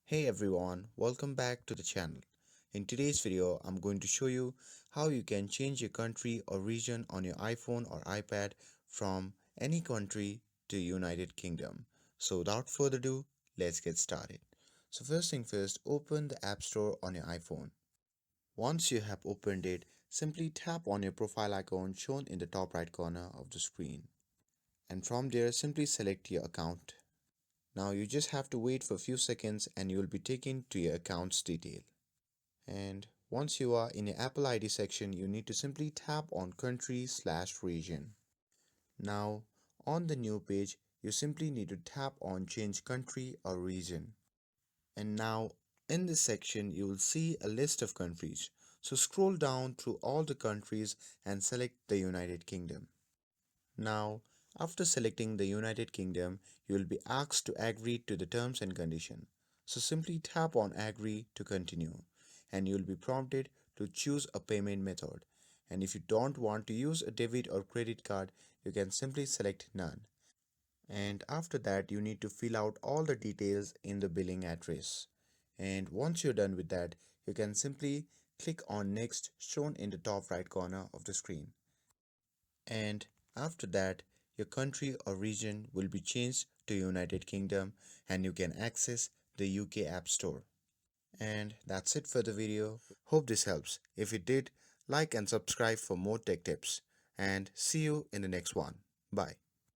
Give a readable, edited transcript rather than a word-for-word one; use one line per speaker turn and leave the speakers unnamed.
Hey everyone, welcome back to the channel. In today's video, I'm going to show you how you can change your country or region on your iPhone or iPad from any country to United Kingdom. So without further ado, let's get started. So first thing first, open the App Store on your iPhone. Once you have opened it, simply tap on your profile icon shown in the top right corner of the screen. And from there, simply select your account. Now you just have to wait for a few seconds and you will be taken to your account's detail. And once you are in your Apple ID section, you need to simply tap on country/region. Now on the new page, you simply need to tap on change country or region. And now in this section, you will see a list of countries. So scroll down through all the countries and select the United Kingdom. Now, after selecting the United Kingdom, you will be asked to agree to the terms and condition. So simply tap on agree to continue and you will be prompted to choose a payment method. And if you don't want to use a debit or credit card, you can simply select none. And after that, you need to fill out all the details in the billing address. And once you're done with that, you can simply click on next shown in the top right corner of the screen. And after that, your country or region will be changed to United Kingdom and you can access the UK App Store. And that's it for the video. Hope this helps. If it did, like and subscribe for more tech tips. And see you in the next one. Bye.